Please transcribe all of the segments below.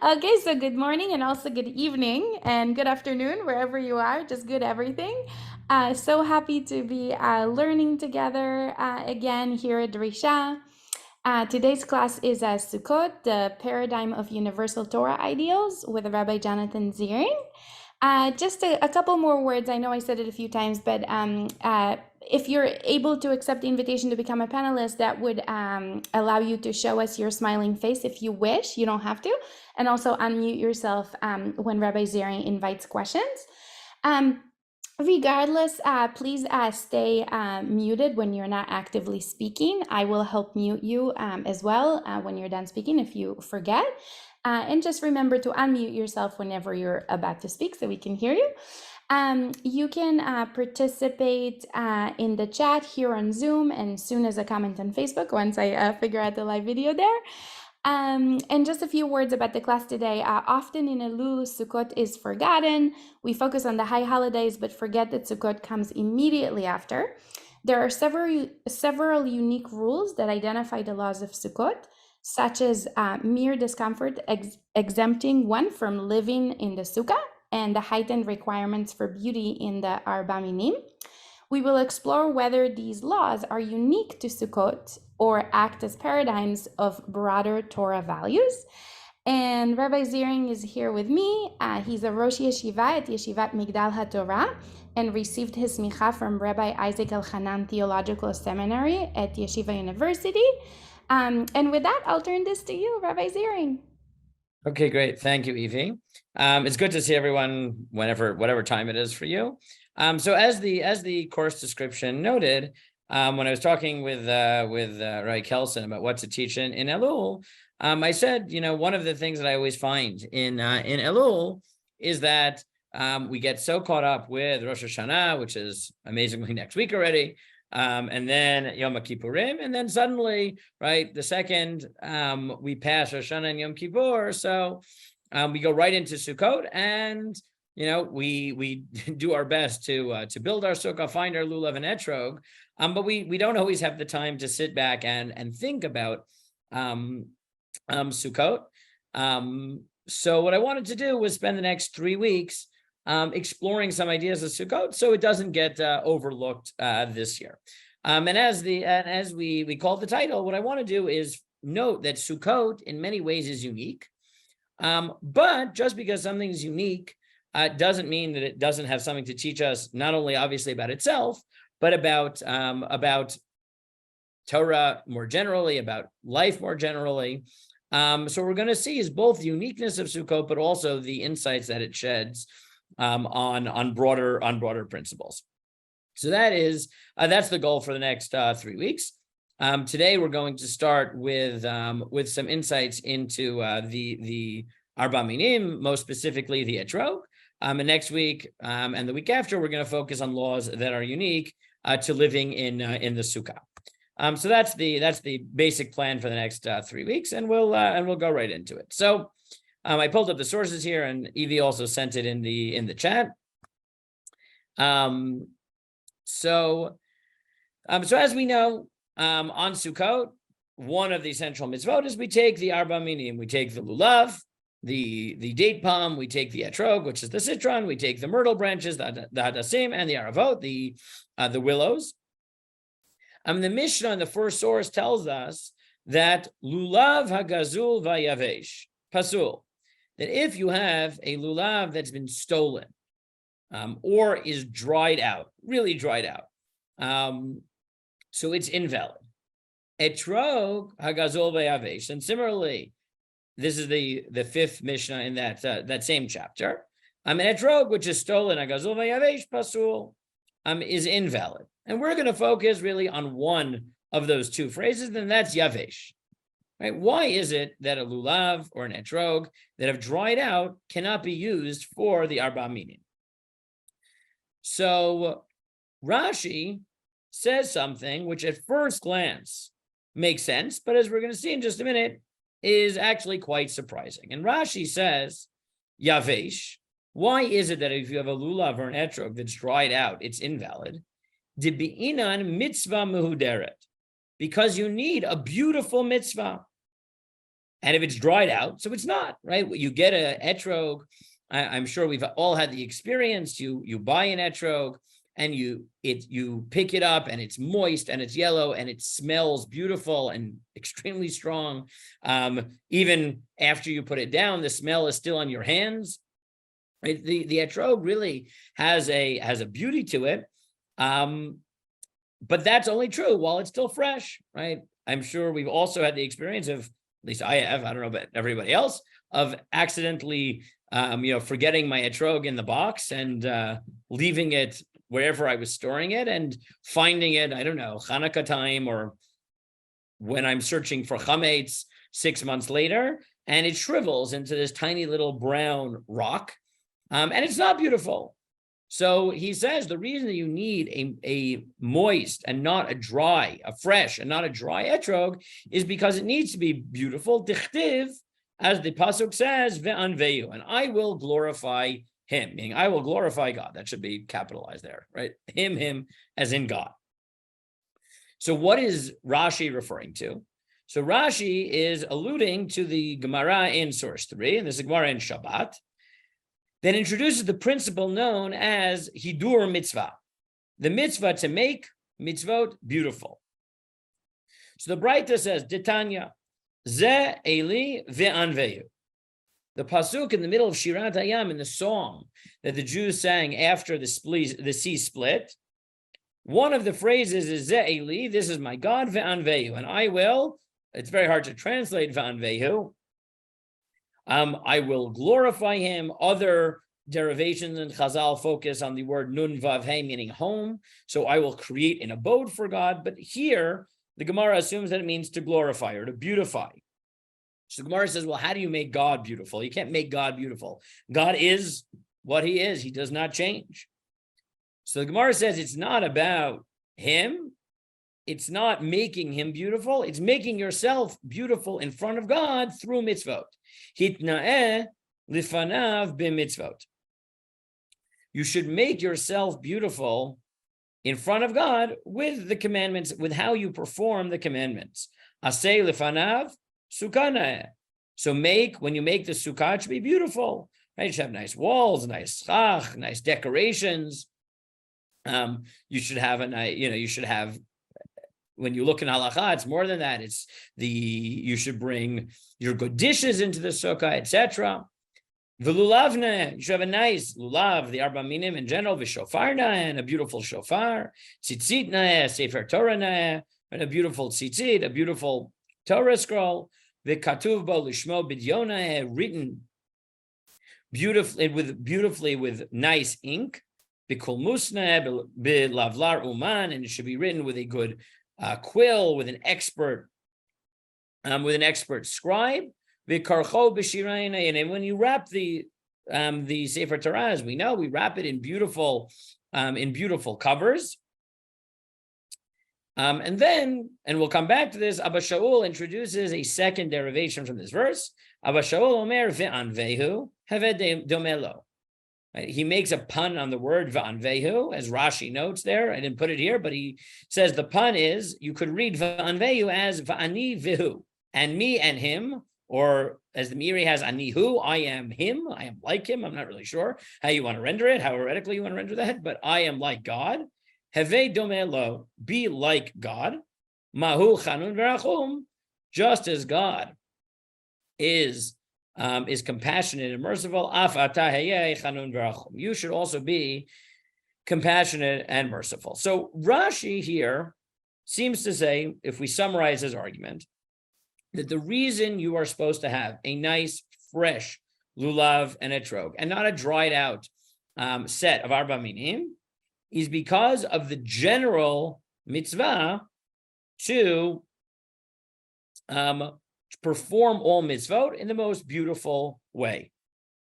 Okay, so good morning and also good evening and good afternoon, wherever you are, just good everything. So happy to be learning together again here at Drisha. Today's class is Sukkot, the Paradigm of Universal Torah Ideals with Rabbi Jonathan Ziring. Just a couple more words. I know I said it a few times, but if you're able to accept the invitation to become a panelist, that would allow you to show us your smiling face if you wish. You don't have to. And also unmute yourself when Rabbi Ziring invites questions. Regardless, please stay muted when you're not actively speaking. I will help mute you as well when you're done speaking if you forget. And just remember to unmute yourself whenever you're about to speak so we can hear you. You can participate in the chat here on Zoom and soon as a comment on Facebook once I figure out the live video there. And just a few words about the class today. Often in Elul, Sukkot is forgotten. We focus on the high holidays, but forget that Sukkot comes immediately after. There are several unique rules that identify the laws of Sukkot, such as mere discomfort, exempting one from living in the Sukkah, and the heightened requirements for beauty in the Arba Minim. We will explore whether these laws are unique to Sukkot or act as paradigms of broader Torah values. And Rabbi Ziring is here with me. He's a Rosh Yeshiva at Yeshivat Migdal HaTorah and received his smicha from Rabbi Isaac Elchanan Theological Seminary at Yeshiva University. And with that, I'll turn this to you, Rabbi Ziring. Okay, great. Thank you, Evie. It's good to see everyone whatever time it is for you. So as the course description noted, when I was talking with Rabbi Kelson about what to teach in Elul, I said, one of the things that I always find in Elul is that we get so caught up with Rosh Hashanah, which is amazingly next week already, and then Yom Kippurim, and then suddenly, right, the second we pass Rosh Hashanah and Yom Kippur, so we go right into Sukkot, and we do our best to build our sukkah, find our lulav and etrog, but we don't always have the time to sit back and think about Sukkot. So what I wanted to do was spend the next 3 weeks exploring some ideas of Sukkot, so it doesn't get overlooked this year. And as we call the title, what I want to do is note that Sukkot in many ways is unique, but just because something is unique doesn't mean that it doesn't have something to teach us, not only obviously about itself, but about Torah more generally, about life more generally. So what we're going to see is both the uniqueness of Sukkot, but also the insights that it sheds on broader principles. So that's the goal for the next 3 weeks. Today we're going to start with some insights into the Arba Minim, most specifically the etrog. And next week and the week after, we're going to focus on laws that are unique to living in the Sukkah. So that's the basic plan for the next 3 weeks, and we'll go right into it. So I pulled up the sources here, and Evie also sent it in the chat. So as we know, on Sukkot, one of the central mitzvot is we take the Arba Minim, we take the lulav, the date palm, we take the etrog, which is the citron, we take the myrtle branches, the hadassim, and the aravot, the willows. The Mishnah in the first source tells us that lulav hagazul vayavesh pasul, that if you have a lulav that's been stolen or is dried out, really dried out, so it's invalid. Etrog hagazul vayavesh, and similarly, this is the fifth Mishnah in that same chapter. An etrog, which is stolen, hagazul vayavesh pasul, is invalid. And we're going to focus really on one of those two phrases, and that's yavesh. Right? Why is it that a lulav or an etrog that have dried out cannot be used for the Arba Minim? So Rashi says something which at first glance makes sense, but as we're going to see in just a minute, is actually quite surprising. And Rashi says, yavesh, why is it that if you have a lulav or an etrog that's dried out, it's invalid? Dibi'inan mitzvah mehuderet, because you need a beautiful mitzvah. And if it's dried out, so it's not, right? You get a etrog. I'm sure we've all had the experience. You buy an etrog and you pick it up and it's moist and it's yellow and it smells beautiful and extremely strong. Even after you put it down, the smell is still on your hands. Right? The etrog really has a beauty to it. But that's only true while it's still fresh, right? I'm sure we've also had the experience of, at least I have, I don't know about everybody else, of accidentally, forgetting my etrog in the box and leaving it wherever I was storing it and finding it, I don't know, Hanukkah time or when I'm searching for chametz 6 months later, and it shrivels into this tiny little brown rock, and it's not beautiful. So he says the reason that you need a moist and not a dry, a fresh and not a dry etrog is because it needs to be beautiful. Dichtiv, as the pasuk says, ve'anveyu, and I will glorify him, meaning I will glorify God. That should be capitalized there, right? Him, as in God. So what is Rashi referring to? So Rashi is alluding to the Gemara in source 3, and this is Gemara in Shabbat, that introduces the principle known as hidur mitzvah, the mitzvah to make mitzvot beautiful. So the Braita says, Ditanya, ze eli ve'anveyu. The pasuk in the middle of Shirat Hayam, in the song that the Jews sang after the sea split, one of the phrases is ze eli, this is my God, ve'anveyu, and I will, it's very hard to translate ve'anveyu, I will glorify him. Other derivations in Chazal focus on the word nun vav he, meaning home. So I will create an abode for God. But here, the Gemara assumes that it means to glorify or to beautify. So the Gemara says, well, how do you make God beautiful? You can't make God beautiful. God is what he is. He does not change. So the Gemara says it's not about him. It's not making him beautiful. It's making yourself beautiful in front of God through mitzvot. Hitna'eh lifanav b'mitzvot. You should make yourself beautiful in front of God with the commandments, with how you perform the commandments. Aseh lifanav sukkah. So when you make the sukkah, it should be beautiful. Right? You should have nice walls, nice schach, nice decorations. You should have when you look in halacha, it's more than that. You should bring your good dishes into the sukkah, etc. V'lulavne, you should have a nice lulav, the Arba Minim in general, v'shofarna, and a beautiful shofar, tzitzitna, sefer Torah, and a beautiful tzitzit, a beautiful Torah scroll, v'katuv bo lishmo b'dyona, written beautifully with nice ink, b'kulmusna, b'lavlar uman, and it should be written with a good quill, with an expert scribe. And when you wrap the Sefer Torah, as we know, we wrap it in beautiful covers. And we'll come back to this. Abba Shaul introduces a second derivation from this verse. Abba Shaul omer ve'anvehu heved domelo. He makes a pun on the word va'anvehu, as Rashi notes there. I didn't put it here, but he says the pun is, you could read va'anvehu as va'ani vihu, and me and him, or as the Meiri has, anihu, I am him, I am like him. I'm not really sure how you want to render it, how heretically you want to render that, but I am like God. Heve domelo, be like God. Mahu chanun v'rachum, just as God is compassionate and merciful. Af atah hayeh chanun v'rachum. You should also be compassionate and merciful. So Rashi here seems to say, if we summarize his argument, that the reason you are supposed to have a nice, fresh lulav and etrog, and not a dried out set of Arba Minim, is because of the general mitzvah to perform all mitzvot in the most beautiful way.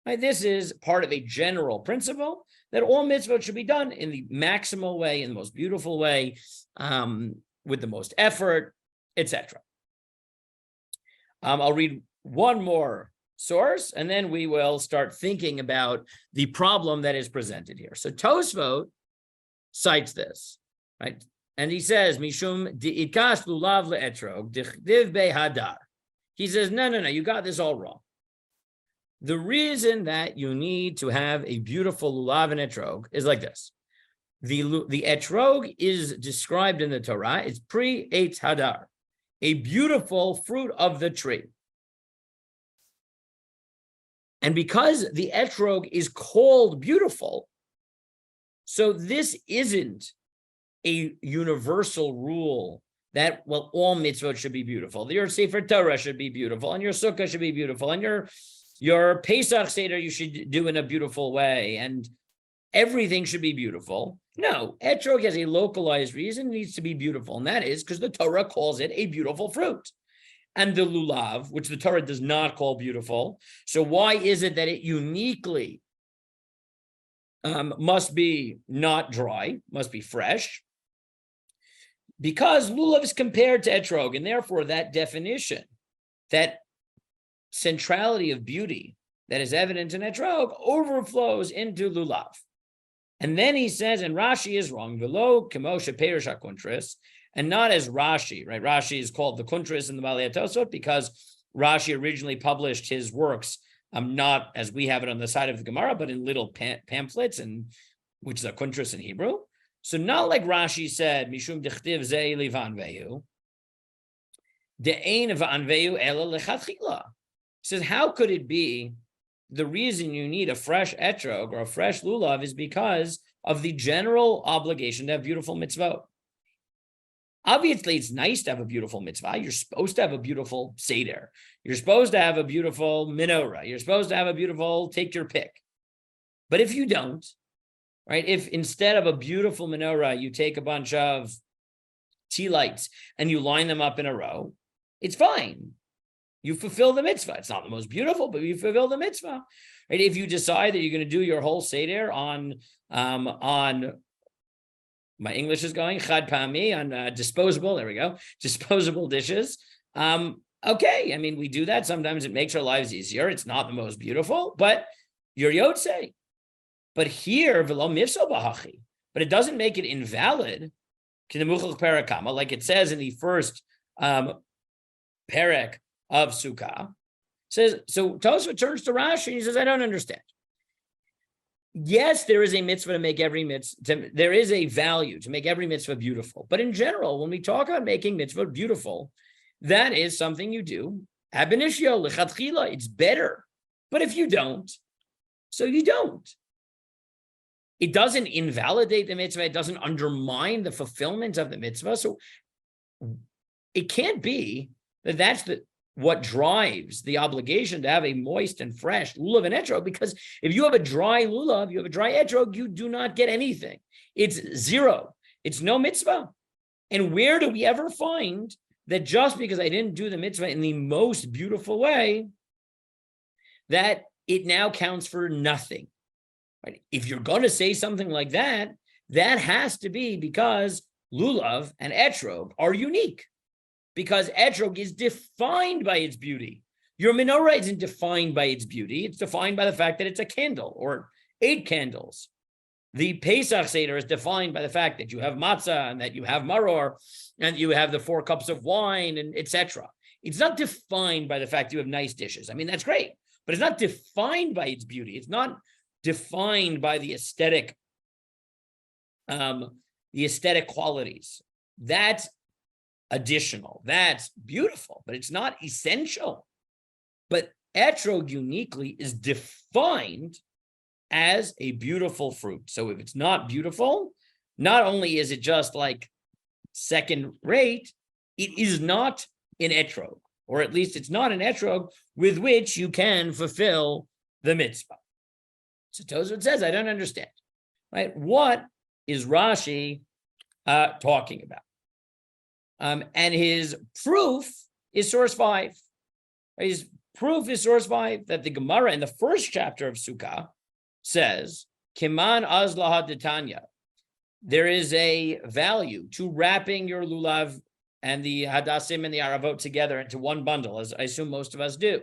Right? This is part of a general principle that all mitzvot should be done in the maximal way, in the most beautiful way, with the most effort, etc. I'll read one more source, and then we will start thinking about the problem that is presented here. So Tosfot cites this, right? And he says, Mishum di'ikas lulav le'etrog dichdiv behadar. He says, no, you got this all wrong. The reason that you need to have a beautiful lulav and etrog is like this. The etrog is described in the Torah. It's pre-Eitz Hadar, a beautiful fruit of the tree. And because the etrog is called beautiful, so this isn't a universal rule that, well, all mitzvot should be beautiful. Your Sefer Torah should be beautiful, and your Sukkah should be beautiful, and your Pesach Seder you should do in a beautiful way, and everything should be beautiful. No, etrog has a localized reason it needs to be beautiful, and that is because the Torah calls it a beautiful fruit. And the lulav, which the Torah does not call beautiful, so why is it that it uniquely must be not dry, must be fresh? Because lulav is compared to etrog, and therefore that definition, that centrality of beauty that is evident in etrog, overflows into lulav. And then he says, and Rashi is wrong, v'lo kemo sheperish hakuntris, and not as Rashi, right? Rashi is called the kuntris in the Balei Tosot because Rashi originally published his works, not as we have it on the side of the Gemara, but in little pamphlets, and which is a kuntris in Hebrew. So not like Rashi said, Mishum dechtiv ze livanveyu, de'ein v'anveyu ela lechatchila. He says, how could it be the reason you need a fresh etrog or a fresh lulav is because of the general obligation to have beautiful mitzvot? Obviously, it's nice to have a beautiful mitzvah. You're supposed to have a beautiful seder. You're supposed to have a beautiful menorah. You're supposed to have a beautiful take your pick. But if you don't, right, if instead of a beautiful menorah, you take a bunch of tea lights and you line them up in a row, it's fine. You fulfill the mitzvah. It's not the most beautiful, but you fulfill the mitzvah. Right? If you decide that you're going to do your whole seder on my English is going, chad pa'ami, on disposable, there we go, disposable dishes. Okay, I mean, we do that. Sometimes it makes our lives easier. It's not the most beautiful, but you're yotzei. But here, v'lo mifso b'hachi, but it doesn't make it invalid, like it says in the first perek of Sukkah. Says, so Tosfot turns to Rashi and he says, I don't understand. Yes, there is a mitzvah to make every mitzvah, there is a value to make every mitzvah beautiful. But in general, when we talk about making mitzvah beautiful, that is something you do. Ab initio, lechatchila, it's better. But if you don't, so you don't. It doesn't invalidate the mitzvah. It doesn't undermine the fulfillment of the mitzvah. So it can't be that that's what drives the obligation to have a moist and fresh lulav and etrog, because if you have a dry lulav, you have a dry etrog, you do not get anything. It's zero. It's no mitzvah. And where do we ever find that just because I didn't do the mitzvah in the most beautiful way, that it now counts for nothing? Right? If you're going to say something like that, that has to be because lulav and etrog are unique. Because etrog is defined by its beauty. Your menorah isn't defined by its beauty. It's defined by the fact that it's a candle or 8 candles. The Pesach Seder is defined by the fact that you have matzah and that you have maror and you have the 4 cups of wine and etc. It's not defined by the fact you have nice dishes. I mean, that's great, but it's not defined by its beauty. It's not defined by the aesthetic qualities. That's additional. That's beautiful, but it's not essential. But etrog uniquely is defined as a beautiful fruit. So if it's not beautiful, not only is it just like second rate, it is not an etrog, or at least it's not an etrog with which you can fulfill the mitzvah. So Tosfot says, I don't understand, right? What is Rashi talking about? And his proof is source 5. His proof is source 5 that the Gemara in the first chapter of Sukkah says, Kiman az lahaditanya. There is a value to wrapping your lulav and the hadassim and the aravot together into one bundle, as I assume most of us do.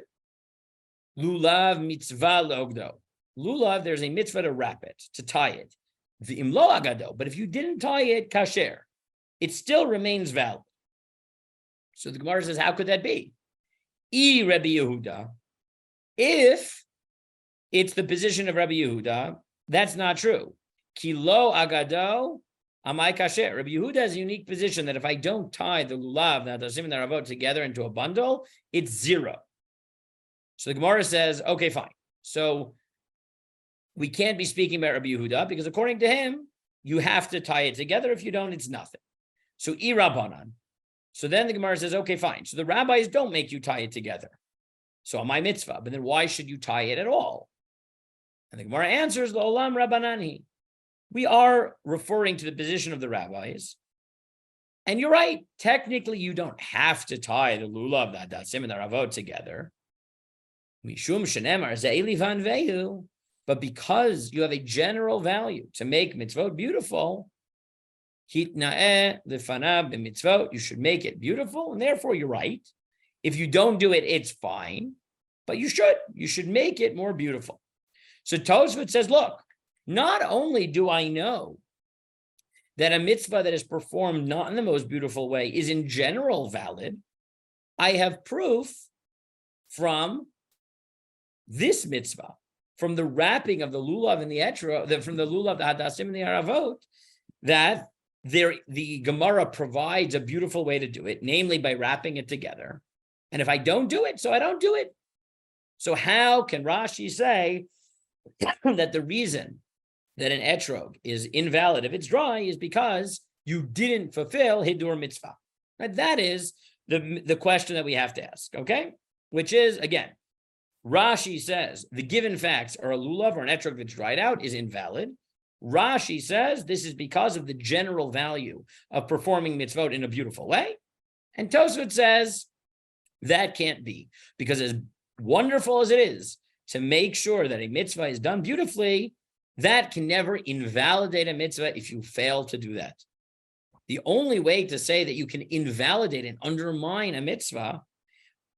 Lulav mitzvah logdo. Lulav, there's a mitzvah to wrap it, to tie it. V'im lo agado. But if you didn't tie it kasher, it still remains valid. So the Gemara says, how could that be? Rabbi Yehuda. If it's the position of Rabbi Yehuda, that's not true. Kilo agado amai kasher. Rabbi Yehuda has a unique position that if I don't tie the lulav, the hadasim, and the ravot together into a bundle, it's 0. So the Gemara says, okay, fine. So we can't be speaking about Rabbi Yehuda because according to him, you have to tie it together. If you don't, it's nothing. So Rabbanan. So then the Gemara says, okay, fine. So the rabbis don't make you tie it together. So on my mitzvah, but then why should you tie it at all? And the Gemara answers, L'olam Rabbanani. We are referring to the position of the rabbis. And you're right. Technically, you don't have to tie the lulav, the hadasim, and the ravot together. Mishum shenemar ze'eli van vehu. But because you have a general value to make mitzvot beautiful, hitna'eh lefanav b'mitzvot, you should make it beautiful, and therefore you're right. If you don't do it, it's fine, but you should make it more beautiful. So Tosfot says, look, not only do I know that a mitzvah that is performed not in the most beautiful way is in general valid, I have proof from this mitzvah, from the wrapping of the lulav and the etrog, from the lulav, the hadasim, and the aravot, that the Gemara provides a beautiful way to do it, namely by wrapping it together. And if I don't do it, so I don't do it. So how can Rashi say that the reason that an etrog is invalid if it's dry is because you didn't fulfill hidur mitzvah? Right? That is the question that we have to ask, okay? Which is, again, Rashi says the given facts are a lulav or an etrog that's dried out is invalid. Rashi says this is because of the general value of performing mitzvot in a beautiful way. And Tosfot says that can't be, because as wonderful as it is to make sure that a mitzvah is done beautifully, that can never invalidate a mitzvah if you fail to do that. The only way to say that you can invalidate and undermine a mitzvah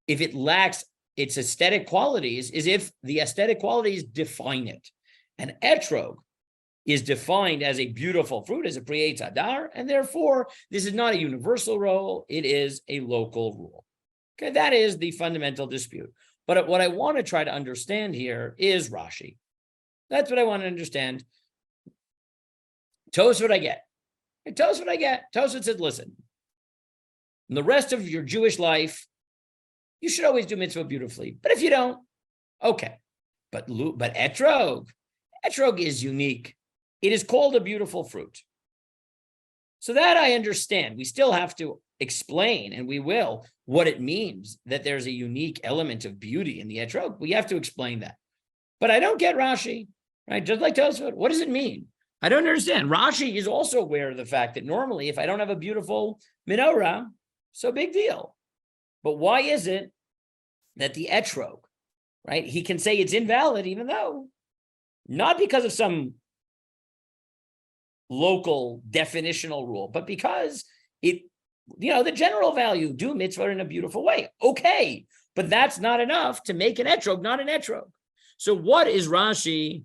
if it lacks its aesthetic qualities is if the aesthetic qualities define it. An etrog is defined as a beautiful fruit, as a priyetz hadar, and therefore this is not a universal rule, it is a local rule. Okay, that is the fundamental dispute. But what I want to try to understand here is Rashi. That's what I want to understand. Tosfot I get. Tosfot I get. Tosfot said, listen, in the rest of your Jewish life, you should always do mitzvah beautifully. But if you don't, okay. But etrog is unique. It is called a beautiful fruit. So that I understand. We still have to explain, and we will, what it means that there's a unique element of beauty in the etrog. We have to explain that. But I don't get Rashi, right? Just like Tosfot, what does it mean? I don't understand. Rashi is also aware of the fact that normally if I don't have a beautiful menorah, so big deal. But why is it that the etrog, right, he can say it's invalid even though, not because of some local definitional rule, but because it, the general value, do mitzvah in a beautiful way. Okay, but that's not enough to make an etrog not an etrog. So what is Rashi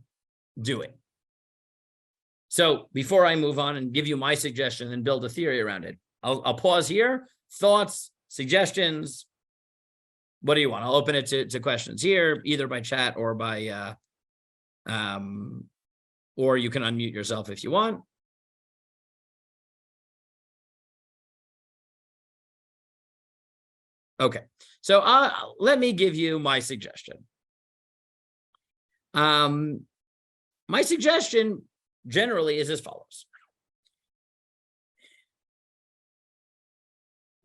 doing? So before I move on and give you my suggestion and build a theory around it, I'll pause here. Thoughts, suggestions. What do you want? I'll open it to questions here, either by chat or by, or you can unmute yourself if you want. Okay, so let me give you my suggestion. My suggestion generally is as follows.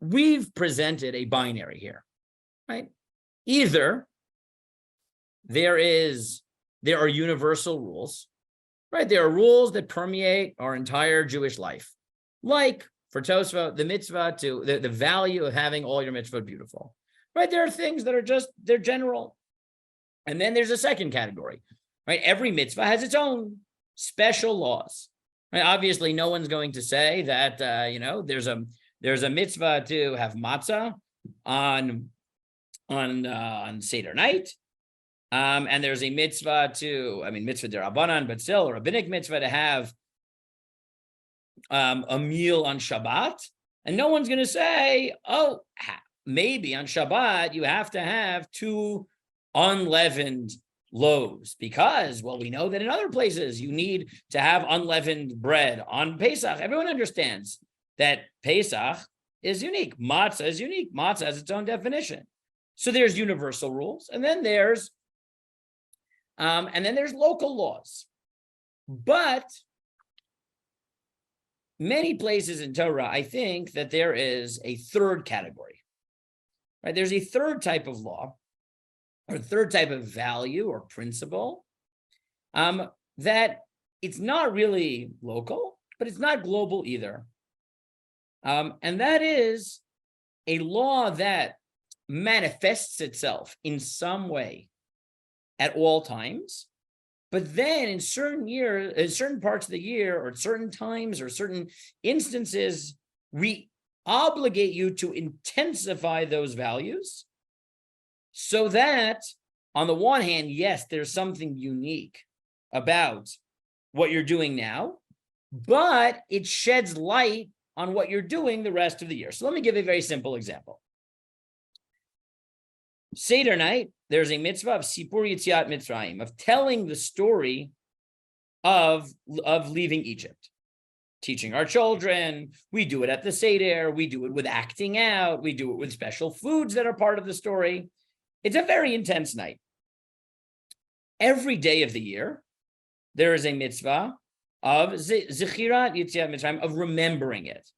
We've presented a binary here, right? Either there are universal rules, right? There are rules that permeate our entire Jewish life, like for Tosfot, the mitzvah to the value of having all your mitzvot beautiful, right? There are things that are they're general. And then there's a second category, right? Every mitzvah has its own special laws, right? Obviously, no one's going to say that, there's a mitzvah to have matzah on Seder night. And there's a mitzvah mitzvah derabanan, but still a rabbinic mitzvah to have a meal on Shabbat. And no one's going to say, maybe on Shabbat, you have to have 2 unleavened loaves because, well, we know that in other places you need to have unleavened bread on Pesach. Everyone understands that Pesach is unique. Matzah is unique. Matzah has its own definition. So there's universal rules, and then there's local laws. But many places in Torah, I think that there is a third category, right? There's a third type of law, or third type of value or principle, that it's not really local, but it's not global either. And that is a law that manifests itself in some way at all times, but then in certain years, in certain parts of the year, or at certain times, or certain instances, we obligate you to intensify those values so that, on the one hand, yes, there's something unique about what you're doing now, but it sheds light on what you're doing the rest of the year. So let me give a very simple example. Seder night, there's a mitzvah of Sipur Yetziat Mitzrayim, of telling the story of leaving Egypt. Teaching our children, we do it at the Seder, we do it with acting out, we do it with special foods that are part of the story. It's a very intense night. Every day of the year, there is a mitzvah of Zichirat Yetziat Mitzrayim, of remembering it.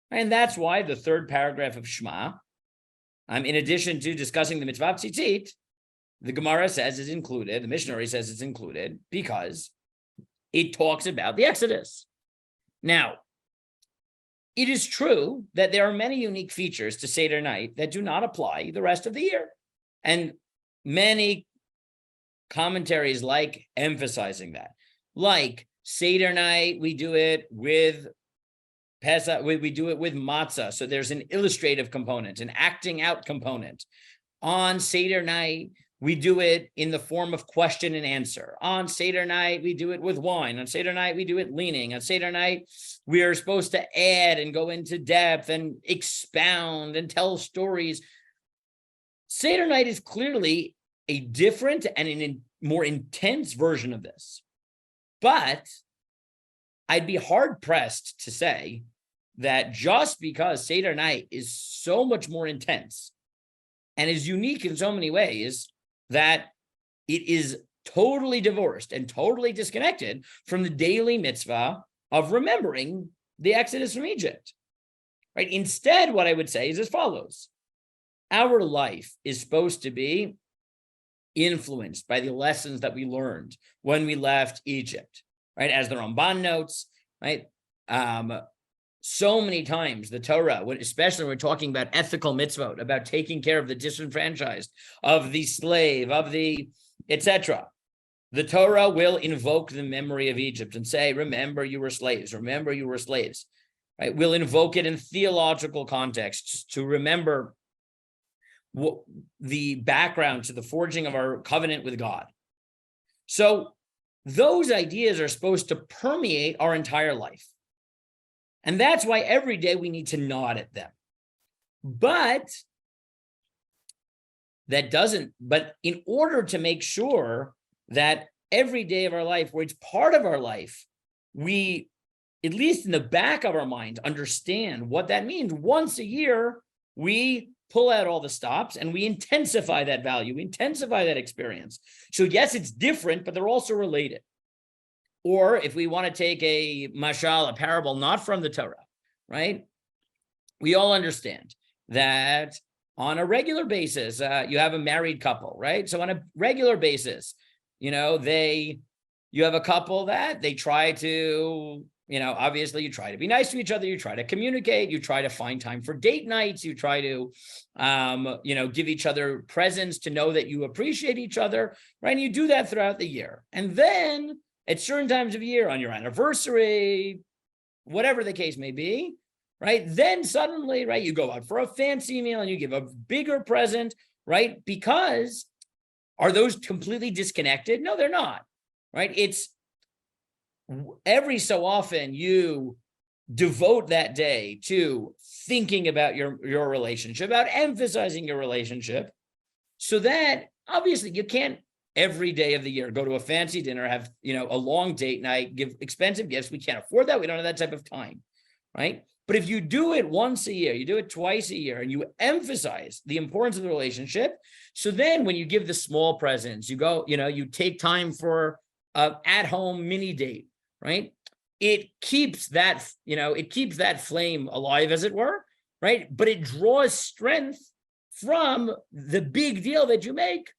And that's why the third paragraph of Shema, in addition to discussing the mitzvah of tzitzit, the Gemara says is included, the Mishnah says it's included, because it talks about the Exodus. Now, it is true that there are many unique features to Seder night that do not apply the rest of the year. And many commentaries like emphasizing that. Like Seder night, we do it with Pesach, we do it with matzah. So there's an illustrative component, an acting out component. On Seder night, we do it in the form of question and answer. On Seder night, we do it with wine. On Seder night, we do it leaning. On Seder night, we are supposed to add and go into depth and expound and tell stories. Seder night is clearly a different and a more intense version of this. But I'd be hard-pressed to say that just because Seder night is so much more intense and is unique in so many ways, that it is totally divorced and totally disconnected from the daily mitzvah of remembering the Exodus from Egypt, right? Instead, what I would say is as follows. Our life is supposed to be influenced by the lessons that we learned when we left Egypt, right? As the Ramban notes, right? So many times the Torah, especially when we're talking about ethical mitzvot, about taking care of the disenfranchised, of the slave, of the etc., the Torah will invoke the memory of Egypt and say, remember you were slaves, remember you were slaves, right? We'll invoke it in theological contexts to remember the background to the forging of our covenant with God. So those ideas are supposed to permeate our entire life. And that's why every day we need to nod at them. But in order to make sure that every day of our life, where it's part of our life, we, at least in the back of our mind, understand what that means. Once a year, we pull out all the stops and we intensify that value, we intensify that experience. So yes, it's different, but they're also related. Or if we want to take a mashal, a parable not from the Torah, right? We all understand that on a regular basis, you have a married couple, right? So on a regular basis, you have a couple that they try to, obviously you try to be nice to each other, you try to communicate, you try to find time for date nights, you try to, give each other presents to know that you appreciate each other, right? And you do that throughout the year. And then at certain times of year, on your anniversary, whatever the case may be, right? Then suddenly, right, you go out for a fancy meal and you give a bigger present, right? Because are those completely disconnected? No, they're not, right? It's every so often you devote that day to thinking about your relationship, about emphasizing your relationship, so that obviously you can't every day of the year go to a fancy dinner, have a long date night, give expensive gifts. We can't afford that. We don't have that type of time, right? But if you do it once a year, you do it twice a year, and you emphasize the importance of the relationship, so then when you give the small presents, you go, you take time for an at-home mini date, right? It keeps that, flame alive, as it were, right? But it draws strength from the big deal that you make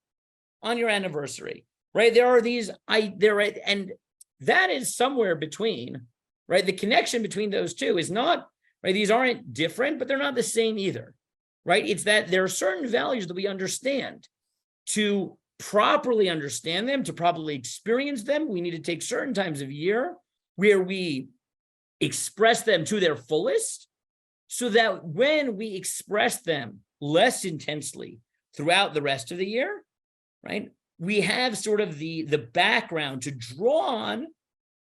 on your anniversary, right? There are these, and that is somewhere between, right? The connection between those two is not, right? These aren't different, but they're not the same either, right? It's that there are certain values that we understand. To properly understand them, to properly experience them, we need to take certain times of year where we express them to their fullest, so that when we express them less intensely throughout the rest of the year, right, we have sort of the background to draw on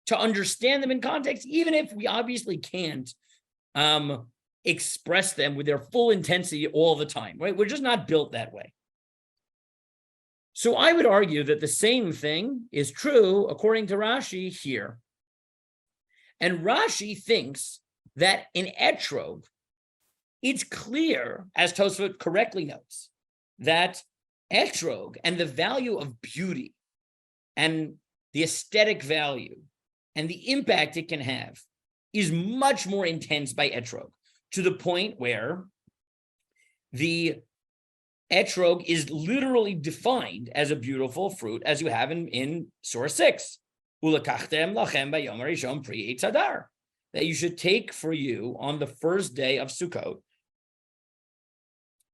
to understand them in context, even if we obviously can't express them with their full intensity all the time, right? We're just not built that way. So I would argue that the same thing is true according to Rashi here. And Rashi thinks that in etrog, it's clear, as Tosfot correctly notes, that etrog and the value of beauty and the aesthetic value and the impact it can have is much more intense by etrog, to the point where the etrog is literally defined as a beautiful fruit, as you have in Surah 6. That you should take for you on the first day of Sukkot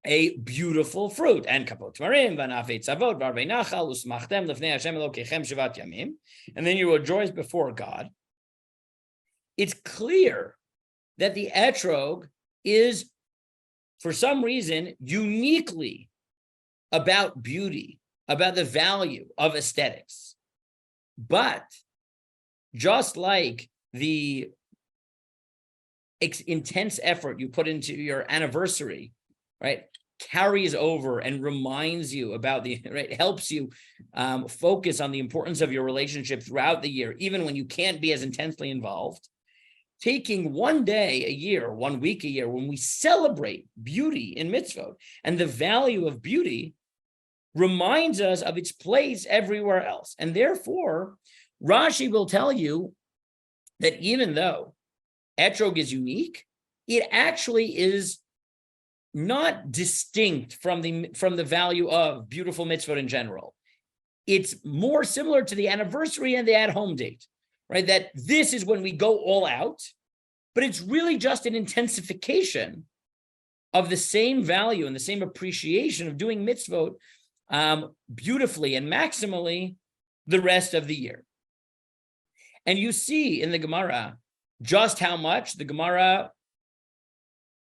a beautiful fruit, and kapot marim, vanafet savot, varvei nachal, usmachtem lefnei Hashem Elokechem shivat yamim, and then you rejoice before God. It's clear that the etrog is, for some reason, uniquely about beauty, about the value of aesthetics. But just like the intense effort you put into your anniversary, right, carries over and reminds you about right, helps you focus on the importance of your relationship throughout the year, even when you can't be as intensely involved. Taking one day a year, 1 week a year, when we celebrate beauty in mitzvot and the value of beauty, reminds us of its place everywhere else. And therefore, Rashi will tell you that even though etrog is unique, it actually is not distinct from the value of beautiful mitzvot in general. It's more similar to the anniversary and the at-home date, right? That this is when we go all out, but it's really just an intensification of the same value and the same appreciation of doing mitzvot beautifully and maximally the rest of the year. And you see in the Gemara just how much the Gemara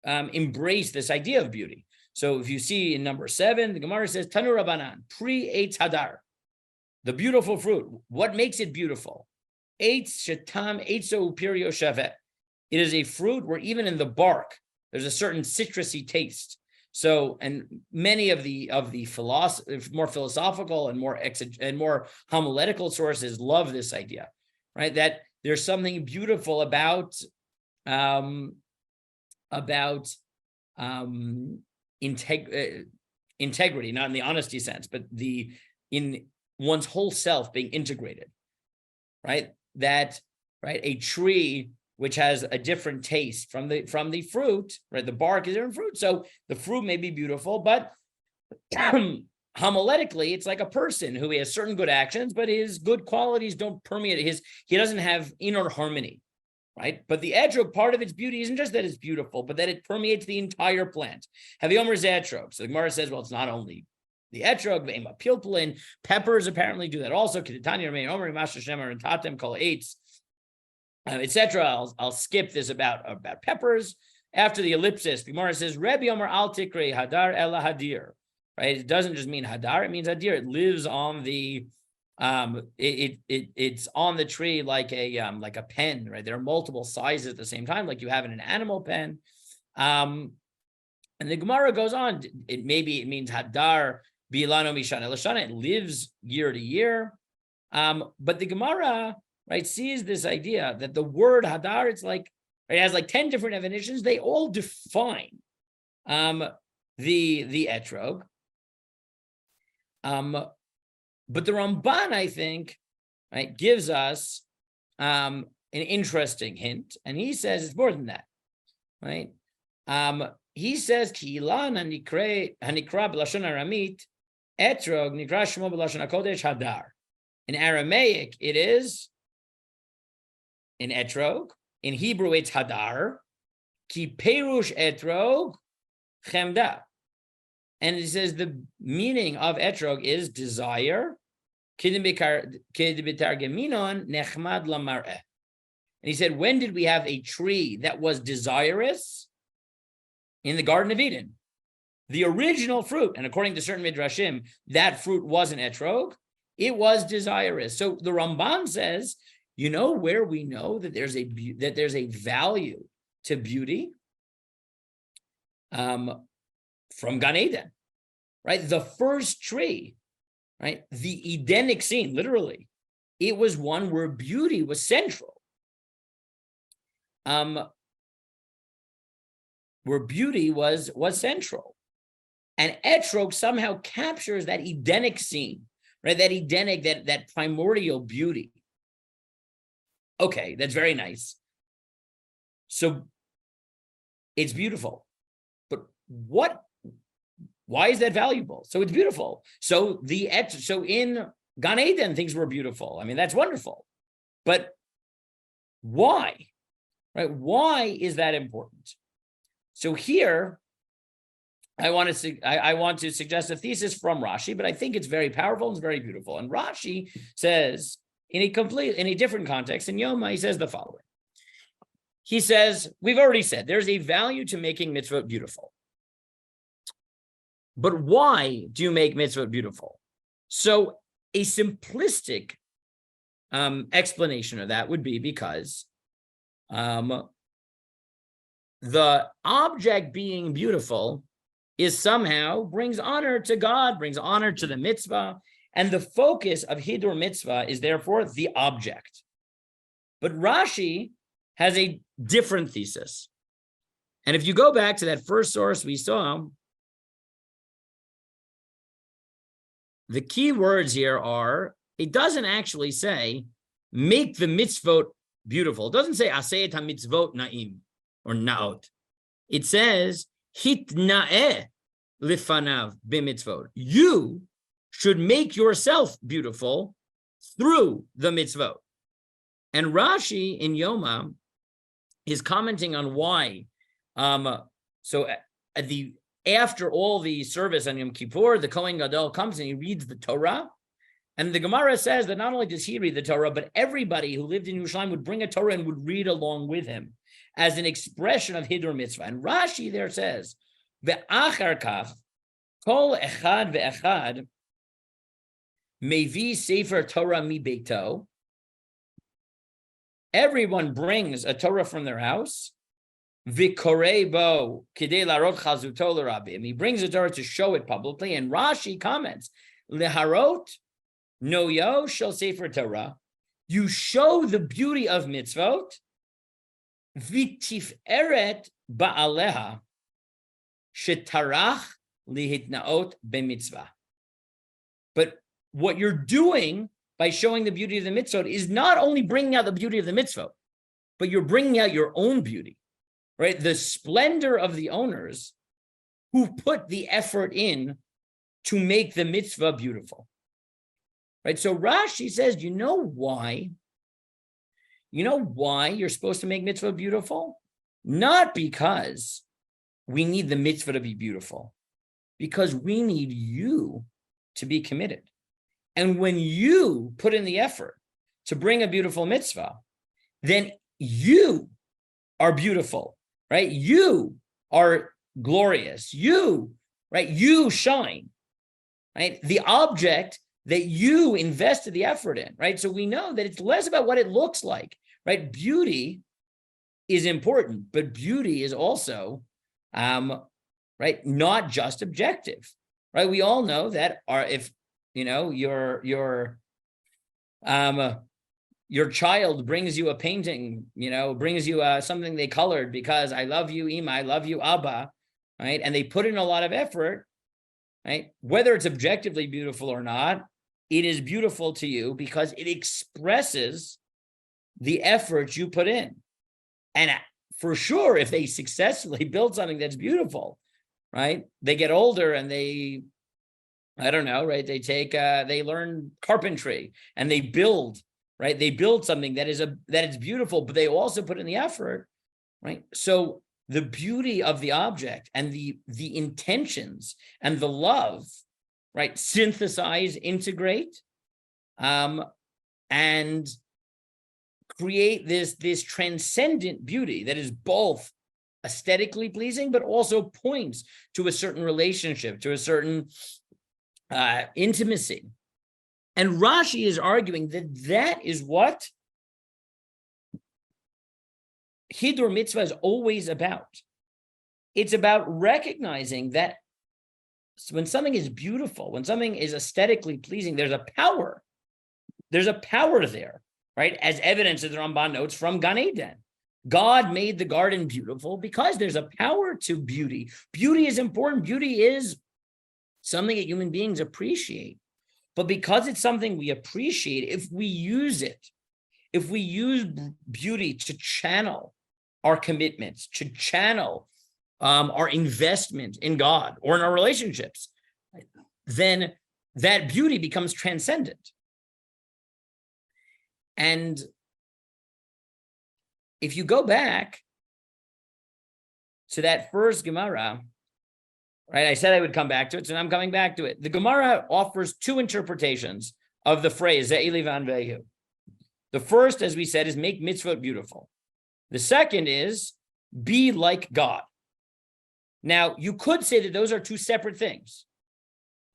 embraced this idea of beauty. So if you see in number 7, the Gemara says, Tanu Rabbanan, pre-eitz hadar, the beautiful fruit. What makes it beautiful? Eitz shetam eitzo upirio shavet. It is a fruit where even in the bark, there's a certain citrusy taste. So, and many of the more philosophical and more homiletical sources love this idea, right? That there's something beautiful about integrity, not in the honesty sense, but in one's whole self being integrated, right? That, right, a tree which has a different taste from the fruit, right? The bark is different fruit. So the fruit may be beautiful, but homiletically, it's like a person who has certain good actions, but his good qualities don't permeate he doesn't have inner harmony, right? But the etrog, part of its beauty isn't just that it's beautiful, but that it permeates the entire plant. Haviomer is etrog. So the Gemara says, well, it's not only the etrog, ve'ema pilpulin. Peppers apparently do that also. Keditanya remain omer master shemer and tatem kol eitz, etc. I'll skip this about peppers. After the ellipsis, the Gemara says, Rebbe Omer al tikre hadar ela hadir. Right? It doesn't just mean hadar, it means hadir. It lives on the It's on the tree like a pen, right? There are multiple sizes at the same time, like you have in an animal pen. And the Gemara goes on. It means hadar bilano mishana l'shana. It lives year to year. But the Gemara, right, sees this idea that the word hadar, it has like 10 different definitions. They all define the etrog. But the Ramban, I think, right, gives us an interesting hint, and he says it's more than that, right? He says Ki'ilan hanikra b'lashon aramit etrog nikra shmo b'lashon hakodesh hadar. In Aramaic, it is in etrog. In Hebrew, it's hadar. Ki perush etrog chemda. And it says the meaning of etrog is desire. And he said, when did we have a tree that was desirous? In the Garden of Eden. The original fruit, and according to certain midrashim, that fruit wasn't etrog, it was desirous. So the Ramban says, you know where we know that there's a value to beauty? From Gan Eden, right? The first tree, right? The Edenic scene, literally, it was one where beauty was central. Where beauty was central. And etrog somehow captures that Edenic scene, right? That Edenic, that primordial beauty. Okay, that's very nice. So it's beautiful. But why is that valuable? So it's beautiful. So in Gan Eden, things were beautiful. I mean, that's wonderful. But why? Right? Why is that important? So here, I want to suggest a thesis from Rashi, but I think it's very powerful and it's very beautiful. And Rashi says, in a different context, in Yoma, he says the following. He says, we've already said there's a value to making mitzvot beautiful. But why do you make mitzvot beautiful? So a simplistic explanation of that would be because the object being beautiful is somehow brings honor to God, brings honor to the mitzvah, and the focus of Hidur mitzvah is therefore the object. But Rashi has a different thesis. And if you go back to that first source we saw, the key words here are, it doesn't actually say, make the mitzvot beautiful. It doesn't say, aseh ta mitzvot na'im, or na'ot. It says, hitna'eh lifanav b'mitzvot. You should make yourself beautiful through the mitzvot. And Rashi in Yoma is commenting on why. After all the service on Yom Kippur, the Kohen Gadol comes and he reads the Torah. And the Gemara says that not only does he read the Torah, but everybody who lived in Yerushalayim would bring a Torah and would read along with him as an expression of Hidur Mitzvah. And Rashi there says, Ve'achar kach, kol echad ve'echad, mevi sefer Torah mi beito. Everyone brings a Torah from their house. V'korei bo kidei larot chazuto l'Rabbi. And he brings a Torah to show it publicly. And Rashi comments, leharot noyo shel sefer Torah. You show the beauty of mitzvot. V'tiferet ba'aleha shetarach lihitnaot b'mitzvah. But what you're doing by showing the beauty of the mitzvot is not only bringing out the beauty of the mitzvot, but you're bringing out your own beauty, right? The splendor of the owners who put the effort in to make the mitzvah beautiful, right? So Rashi says, you know why? You know why you're supposed to make mitzvah beautiful? Not because we need the mitzvah to be beautiful, because we need you to be committed. And when you put in the effort to bring a beautiful mitzvah, then you are beautiful, right? You are glorious. You, right? You shine, right? The object that you invested the effort in, right? So we know that it's less about what it looks like, right? Beauty is important, but beauty is also, right, not just objective, right? We all know that if your child brings you a painting, brings you something they colored because I love you, Ima, I love you, Abba, right? And they put in a lot of effort, right? Whether it's objectively beautiful or not, it is beautiful to you because it expresses the effort you put in. And for sure, if they successfully build something that's beautiful, right? They get older and they, I don't know, right? They learn carpentry and they build, right? They build something that is beautiful, but they also put in the effort, right? So the beauty of the object and the intentions and the love, right, synthesize, integrate, and create this transcendent beauty that is both aesthetically pleasing, but also points to a certain relationship, to a certain intimacy. And Rashi is arguing that is what Hidur Mitzvah is always about. It's about recognizing that when something is beautiful, when something is aesthetically pleasing, there's a power. There's a power there, right? As evidence that the Ramban notes from Gan Eden. God made the garden beautiful because there's a power to beauty. Beauty is important. Beauty is something that human beings appreciate. But because it's something we appreciate, if we use beauty to channel our commitments, to channel our investment in God or in our relationships, then that beauty becomes transcendent. And if you go back to that first Gemara, right? I said I would come back to it, so I'm coming back to it. The Gemara offers two interpretations of the phrase Ze'ili v'anvehu. The first, as we said, is make mitzvot beautiful. The second is be like God. Now, you could say that those are two separate things,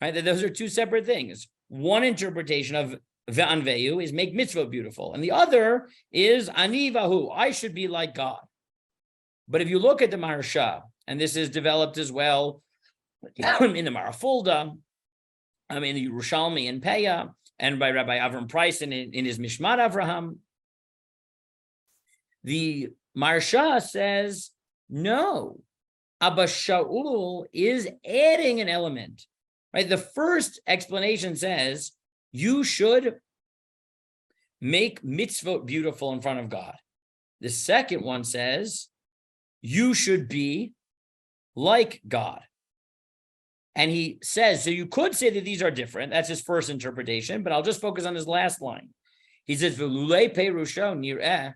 right? That those are two separate things. One interpretation of ve'anvehu is make mitzvot beautiful, and the other is ani vahu, I should be like God. But if you look at the Maharsha, and this is developed as well in the Marafulda, in the Yerushalmi and Peah, and by Rabbi Avram Price in his Mishmat Avraham, the Maharsha says, no, Abba Shaul is adding an element, right? The first explanation says, you should make mitzvot beautiful in front of God. The second one says, you should be like God. And he says, so you could say that these are different. That's his first interpretation, but I'll just focus on his last line. He says, V'lulei perusho nir'eh.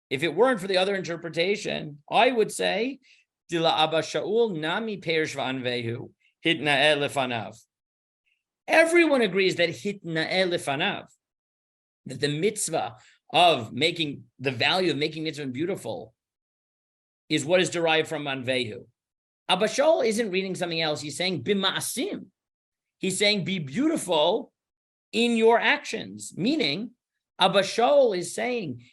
If it weren't for the other interpretation, I would say, Dila Abba Shaul nami perish v'anvehu hitna'eh lefanav. Everyone agrees that hitna'eh lefanav, that the mitzvah of making, the value of making mitzvah beautiful is what is derived from anvehu. Abba Shaul isn't reading something else. He's saying bima'asim. He's saying be beautiful in your actions. Meaning, Abba Shaul is saying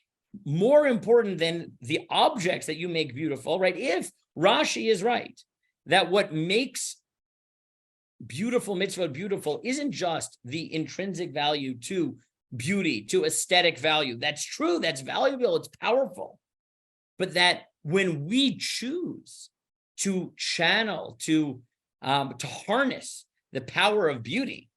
more important than the objects that you make beautiful, right? If Rashi is right, that what makes beautiful mitzvah beautiful isn't just the intrinsic value to beauty, to aesthetic value. That's true. That's valuable. It's powerful. But that when we choose to channel, to harness the power of beauty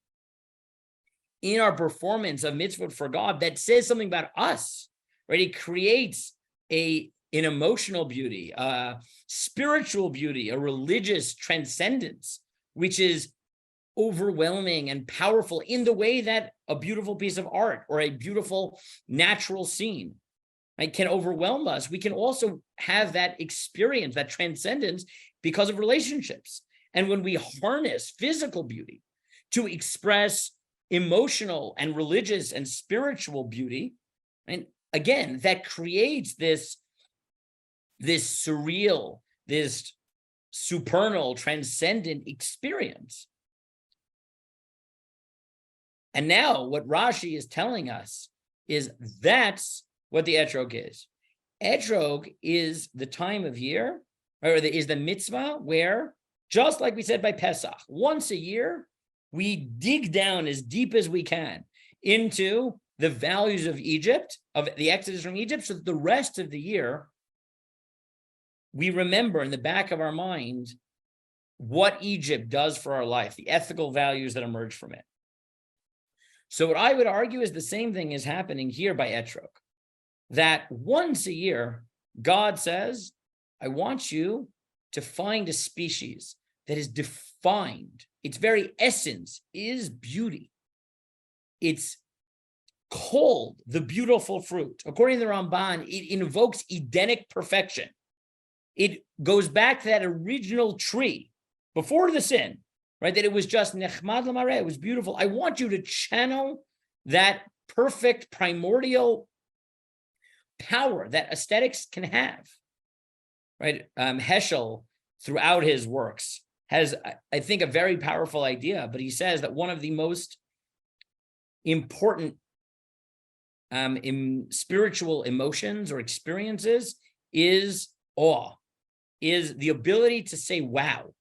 in our performance of mitzvot for God, that says something about us, right? It creates an emotional beauty, a spiritual beauty, a religious transcendence, which is overwhelming and powerful in the way that a beautiful piece of art or a beautiful natural scene, right, can overwhelm us. We can also have that experience, that transcendence, because of relationships. And when we harness physical beauty to express emotional and religious and spiritual beauty, and again, that creates this surreal, this supernal, transcendent experience. And now what Rashi is telling us is that's what the etrog is. Etrog is the time of year, or is the mitzvah where, just like we said by Pesach, once a year, we dig down as deep as we can into the values of Egypt, of the Exodus from Egypt, so that the rest of the year, we remember in the back of our mind what Egypt does for our life, the ethical values that emerge from it. So what I would argue is the same thing is happening here by etrog, that once a year, God says, I want you to find a species that is defined. Its very essence is beauty. It's called the beautiful fruit. According to the Ramban, it invokes Edenic perfection. It goes back to that original tree before the sin, right? That it was just nechmad l'mareh, it was beautiful. I want you to channel that perfect primordial power that aesthetics can have, right? Heschel, throughout his works, has, I think, a very powerful idea, but he says that one of the most important spiritual emotions or experiences is awe, is the ability to say, wow,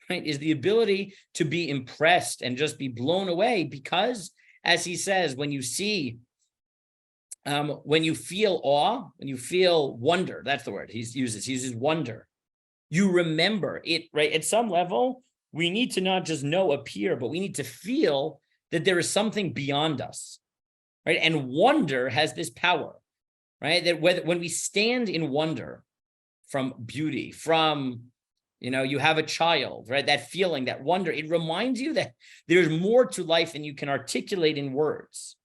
right? Is the ability to be impressed and just be blown away because, as he says, when you see, when you feel awe, when you feel wonder, that's the word he uses wonder, you remember it, right? At some level, we need to not just know appear, but we need to feel that there is something beyond us, right? And wonder has this power, right? That when we stand in wonder from beauty, from, you have a child, right? That feeling, that wonder, it reminds you that there's more to life than you can articulate in words,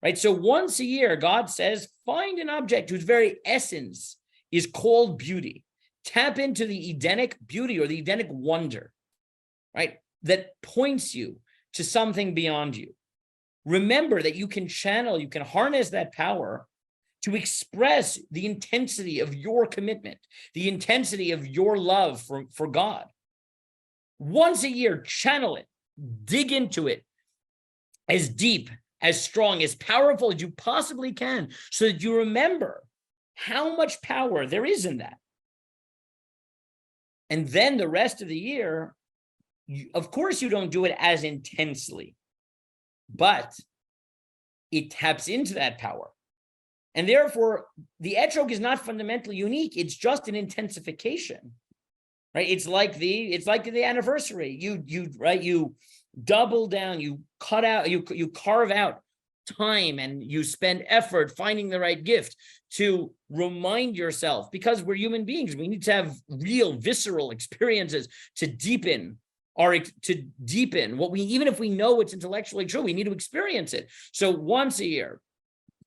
right? So once a year, God says, find an object whose very essence is called beauty. Tap into the Edenic beauty or the Edenic wonder, right? That points you to something beyond you. Remember that you can channel, you can harness that power to express the intensity of your commitment, the intensity of your love for God. Once a year, channel it, dig into it as deep, as strong, as powerful as you possibly can, so that you remember how much power there is in that. And then the rest of the year, of course, you don't do it as intensely, but it taps into that power. And therefore, the etrog is not fundamentally unique. It's just an intensification, right? It's like the anniversary. You double down, you cut out, you carve out time, and you spend effort finding the right gift to remind yourself, because we're human beings, we need to have real visceral experiences to deepen what we, even if we know it's intellectually true, we need to experience it. So once a year,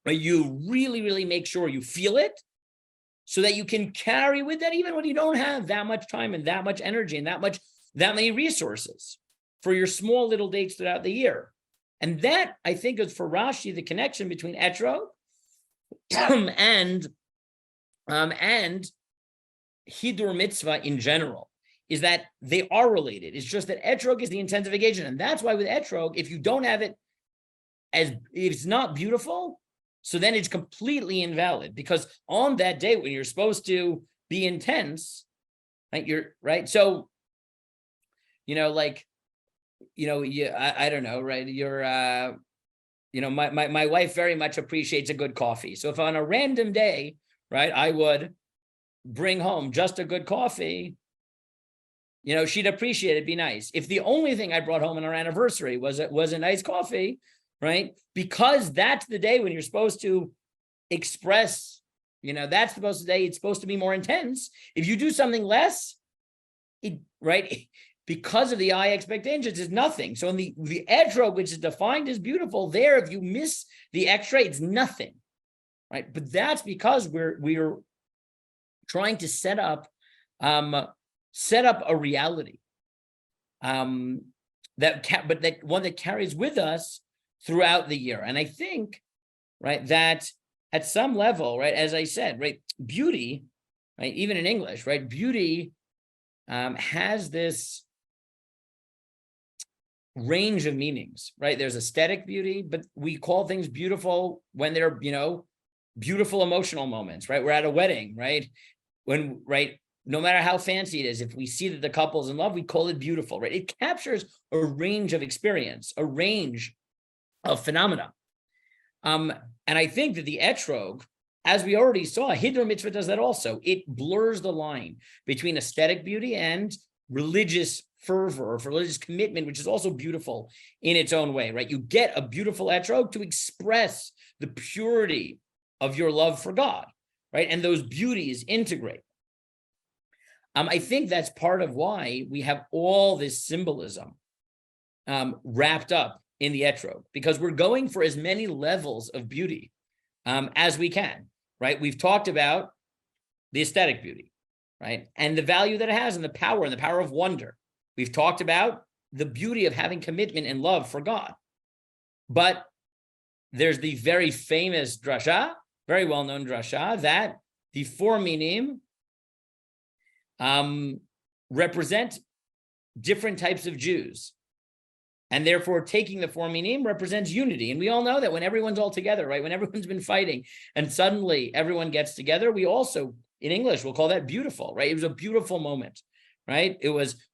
you really, really make sure you feel it so that you can carry with that even when you don't have that much time and that much energy and that many resources for your small little dates throughout the year. And that, I think, is for Rashi the connection between etrog and hidur mitzvah in general, is that they are related. It's just that etrog is the intensification. And that's why with etrog, if you don't have it, if it's not beautiful, so then it's completely invalid, because on that day when you're supposed to be intense, right? You're right. So, I don't know, right? You're, my wife very much appreciates a good coffee. So if on a random day, right, I would bring home just a good coffee, she'd appreciate it, be nice. If the only thing I brought home on our anniversary was a nice coffee, right? Because that's the day when you're supposed to express, that's the day it's supposed to be more intense. If you do something less, because of the eye expectations, is nothing. So in the etrog, which is defined as beautiful, there, if you miss the extra, it's nothing, right? But that's because we're trying to set up a reality that one that carries with us throughout the year. And I think, right, that at some level, right, as I said, right, beauty, right, even in English, right, beauty has this range of meanings, right? There's aesthetic beauty, but we call things beautiful when they're, beautiful emotional moments, right? We're at a wedding, right? No matter how fancy it is, if we see that the couple's in love, we call it beautiful, right? It captures a range of experience, a range of phenomena. And I think that the etrog, as we already saw, Hiddur mitzvah does that also. It blurs the line between aesthetic beauty and religious fervor, or religious commitment, which is also beautiful in its own way, right? You get a beautiful etrog to express the purity of your love for God, right? And those beauties integrate. I think that's part of why we have all this symbolism wrapped up in the etrog, because we're going for as many levels of beauty as we can, right? We've talked about the aesthetic beauty, right? And the value that it has, and the power of wonder. We've talked about the beauty of having commitment and love for God. But there's the very famous drasha, very well-known drasha, that the 4 minim represent different types of Jews. And therefore, taking the 4 minim represents unity. And we all know that when everyone's all together, right? When everyone's been fighting and suddenly everyone gets together, we also, in English, we'll call that beautiful, right? It was a beautiful moment, right?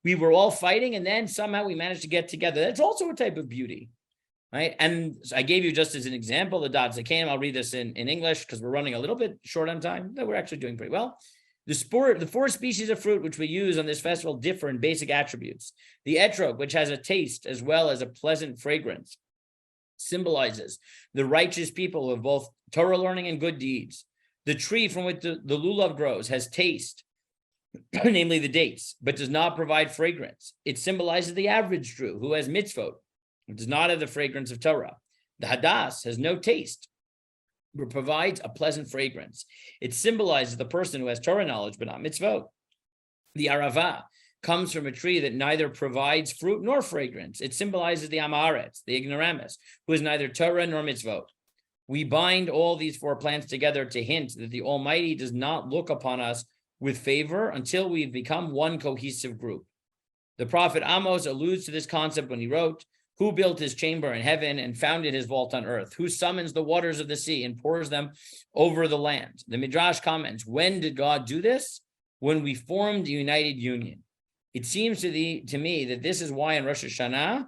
We were all fighting and then somehow we managed to get together. That's also a type of beauty, right? And I gave you just as an example, the dot zaken. I'll read this in English because we're running a little bit short on time, but we're actually doing pretty well. The 4 species of fruit which we use on this festival differ in basic attributes. The etrog, which has a taste as well as a pleasant fragrance, symbolizes the righteous people of both Torah learning and good deeds. The tree from which the lulav grows has taste, namely the dates, but does not provide fragrance. It symbolizes the average Jew who has mitzvot, and does not have the fragrance of Torah. The hadas has no taste, but provides a pleasant fragrance. It symbolizes the person who has Torah knowledge, but not mitzvot. The arava comes from a tree that neither provides fruit nor fragrance. It symbolizes the amaretz, the ignoramus, who is neither Torah nor mitzvot. We bind all these 4 plants together to hint that the Almighty does not look upon us with favor until we've become one cohesive group. The prophet Amos alludes to this concept when he wrote, "Who built his chamber in heaven and founded his vault on earth? Who summons the waters of the sea and pours them over the land?" The Midrash comments, when did God do this? When we formed a united union. It seems to me that this is why in Rosh Hashanah,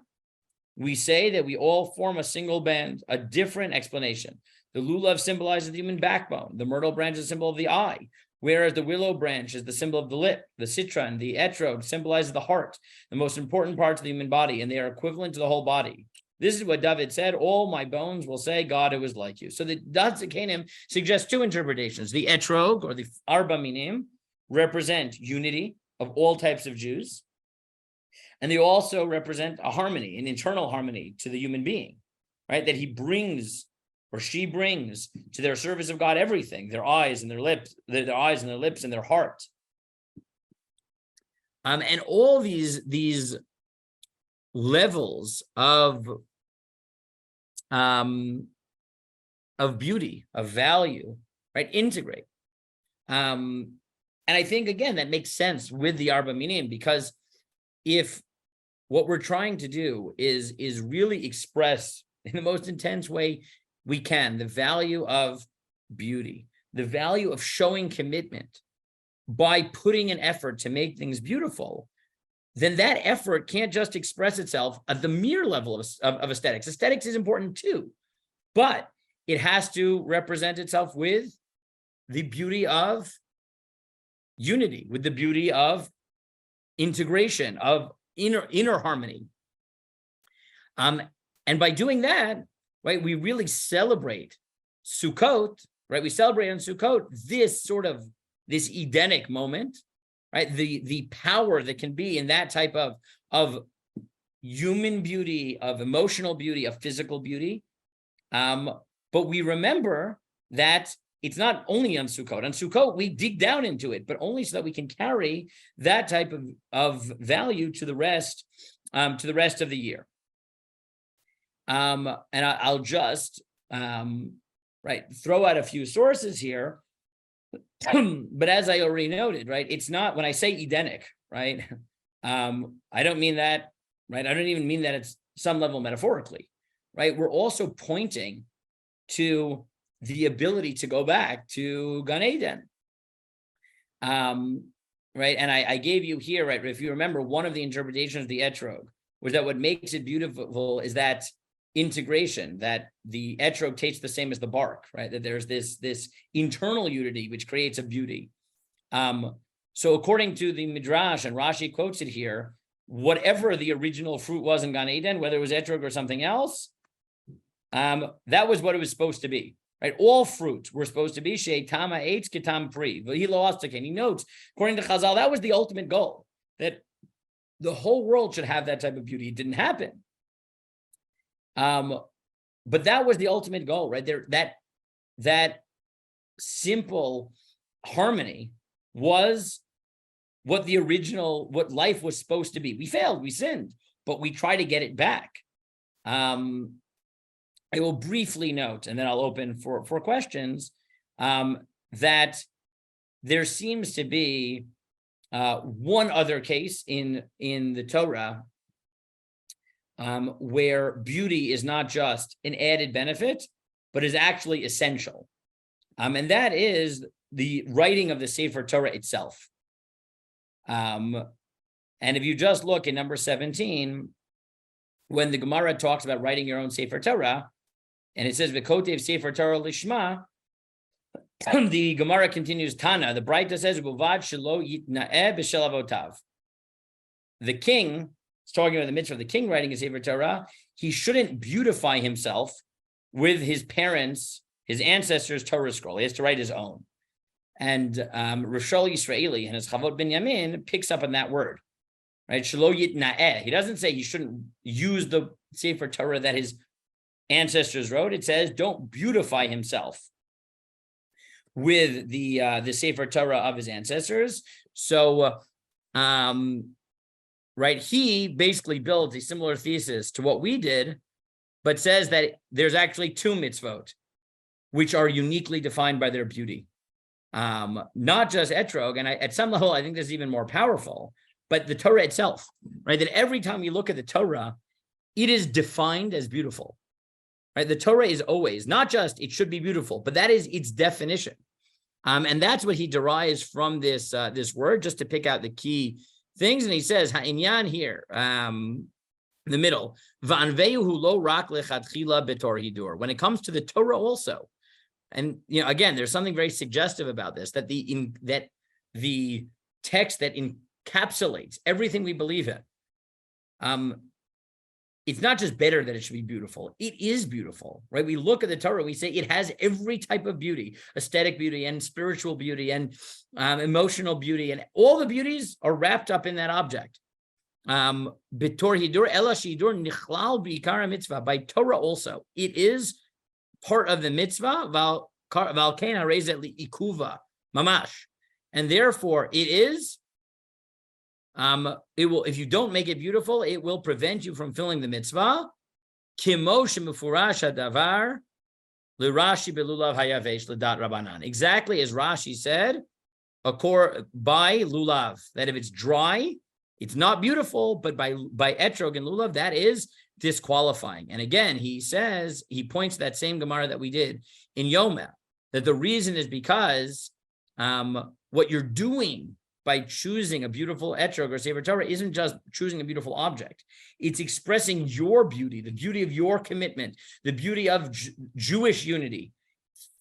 we say that we all form a single band, a different explanation. The lulav symbolizes the human backbone. The myrtle branch is a symbol of the eye, whereas the willow branch is the symbol of the lip. The citron, the etrog, symbolizes the heart, the most important parts of the human body, and they are equivalent to the whole body. This is what David said, all my bones will say, God, it was like you. So the dot zakenim suggests 2 interpretations. The etrog, or the Arba Minim, represent unity of all types of Jews. And they also represent a harmony, an internal harmony to the human being, right? That he brings, or she brings, to their service of God everything, their eyes and their lips, and their heart. And all these levels of beauty, of value, right, integrate. And I think, again, that makes sense with the Arba Minim, because if what we're trying to do is really express in the most intense way we can the value of beauty, the value of showing commitment by putting an effort to make things beautiful, then that effort can't just express itself at the mere level of aesthetics. Aesthetics is important too, but it has to represent itself with the beauty of unity, with the beauty of integration, of inner harmony. And by doing that, right, we really celebrate Sukkot, right? We celebrate on Sukkot this Edenic moment, right? The power that can be in that type of human beauty, of emotional beauty, of physical beauty. But we remember that it's not only on Sukkot. On Sukkot, we dig down into it, but only so that we can carry that type of value to the rest of the year. And I'll just throw out a few sources here. But as I already noted, right, it's not, when I say Edenic, right, I don't mean that, right, I don't even mean that it's some level metaphorically, right? We're also pointing to the ability to go back to Gan Eden. Right, and I gave you here, right, if you remember, one of the interpretations of the etrog was that what makes it beautiful is that integration, that the etrog tastes the same as the bark, right? That there's this internal unity which creates a beauty. So according to the Midrash, and Rashi quotes it here, whatever the original fruit was in Gan Eden, whether it was etrog or something else, that was what it was supposed to be. Right, all fruits were supposed to be sheitama eitz kitam pri. He notes, according to Chazal, that was the ultimate goal, that the whole world should have that type of beauty. It didn't happen, but that was the ultimate goal, right there. That simple harmony was what life was supposed to be. We failed, we sinned, but we try to get it back. I will briefly note, and then I'll open for questions, that there seems to be one other case in the Torah where beauty is not just an added benefit, but is actually essential. And that is the writing of the Sefer Torah itself. And if you just look in number 17, when the Gemara talks about writing your own Sefer Torah, and it says, V'kotev Sefer Torah lishma, the Gemara continues, Tana, the Braita says, Buvad shelo yitna'eh b'shel avotav. The king, it's talking about the mitzvah of the king writing a Sefer Torah, he shouldn't beautify himself with his parents, his ancestors' Torah scroll. He has to write his own. And Roshal Yisraeli and his Chavot Binyamin picks up on that word, right? Shelo yitna'eh. He doesn't say he shouldn't use the Sefer Torah that his ancestors wrote. It says, don't beautify himself with the Sefer Torah of his ancestors. So, right, he basically builds a similar thesis to what we did, but says that there's actually two mitzvot, which are uniquely defined by their beauty. Not just etrog, and at some level, I think this is even more powerful, but the Torah itself, right? That every time you look at the Torah, it is defined as beautiful. Right? The Torah is always, not just it should be beautiful, but that is its definition. And that's what he derives from this word, just to pick out the key things. And he says, ha'inyan here, in the middle, va'anveuhu lo rak lechatchila betor hidur. When it comes to the Torah also, and again, there's something very suggestive about this, that the text that encapsulates everything we believe in, it's not just better that it should be beautiful. It is beautiful, right? We look at the Torah, we say it has every type of beauty, aesthetic beauty and spiritual beauty and emotional beauty, and all the beauties are wrapped up in that object. Bitor hidur ela shidur nichlal bi'ikar mitzvah. By Torah also, it is part of the mitzvah. Val kein harezet li'ikuva mamash, and therefore it is. It will, if you don't make it beautiful, it will prevent you from filling the mitzvah. Kimo shemufurash hadavar l'Rashi belulav hayavesh l'dat Rabbanan. Exactly as Rashi said, by lulav, that if it's dry, it's not beautiful, but by etrog and lulav, that is disqualifying. And again, he says, he points to that same Gemara that we did in Yoma, that the reason is because what you're doing by choosing a beautiful etrog or Sefer Torah isn't just choosing a beautiful object. It's expressing your beauty, the beauty of your commitment, the beauty of Jewish unity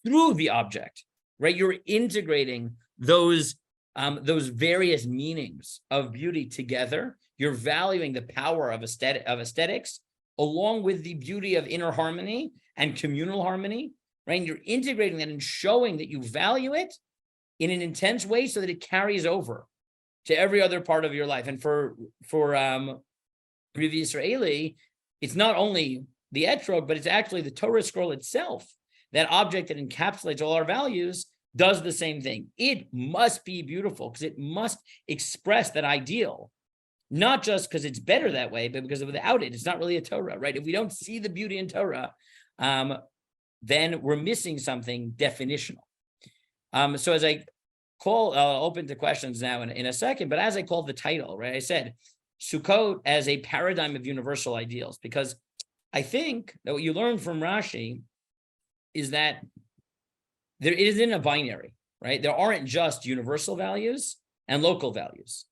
through the object, right? You're integrating those various meanings of beauty together. You're valuing the power of aesthetics along with the beauty of inner harmony and communal harmony, right? And you're integrating that and showing that you value it in an intense way so that it carries over to every other part of your life. And for Rabbi Israeli, it's not only the etrog, but it's actually the Torah scroll itself. That object that encapsulates all our values does the same thing. It must be beautiful because it must express that ideal, not just because it's better that way, but because without it, it's not really a Torah, right? If we don't see the beauty in Torah, then we're missing something definitional. So as I call, I'll open to questions now in a second, but as I called the title, right, I said, Sukkot as a paradigm of universal ideals, because I think that what you learn from Rashi is that there isn't a binary, right? There aren't just universal values and local values,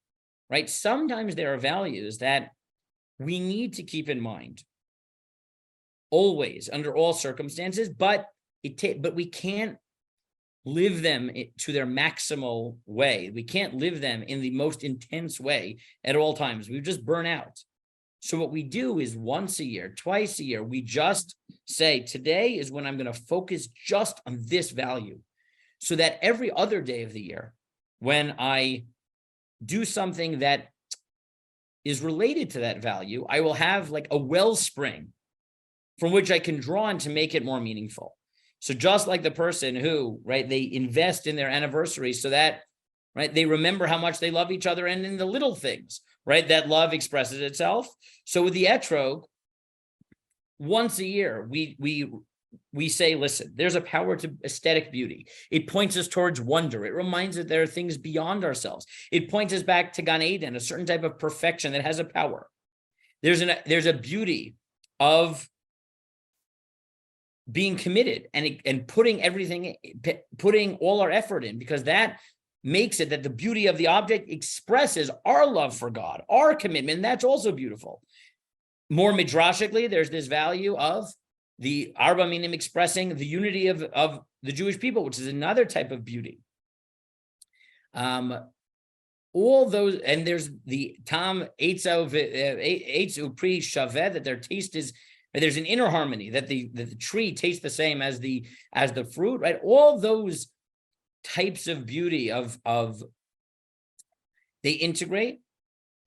right? Sometimes there are values that we need to keep in mind always under all circumstances, but we can't live them to their maximal way. We can't live them in the most intense way at all times. We just burn out. So what we do is once a year, twice a year, we just say, today is when I'm going to focus just on this value, so that every other day of the year, when I do something that is related to that value, I will have like a wellspring from which I can draw on to make it more meaningful. So just like the person who, right, they invest in their anniversary so that, right, they remember how much they love each other, and in the little things, right, that love expresses itself. So with the etrog, once a year, we say, listen, there's a power to aesthetic beauty. It points us towards wonder. It reminds us that there are things beyond ourselves. It points us back to Gan Eden, a certain type of perfection that has a power. There's a beauty of being committed and putting all our effort in, because that makes it that the beauty of the object expresses our love for God, our commitment. And that's also beautiful. More midrashically, there's this value of the Arba Minim expressing the unity of the Jewish people, which is another type of beauty. All those, and there's the Tam Eitzu Pri Shaveh, that their taste is, there's an inner harmony, that the tree tastes the same as the fruit, right? All those types of beauty of they integrate.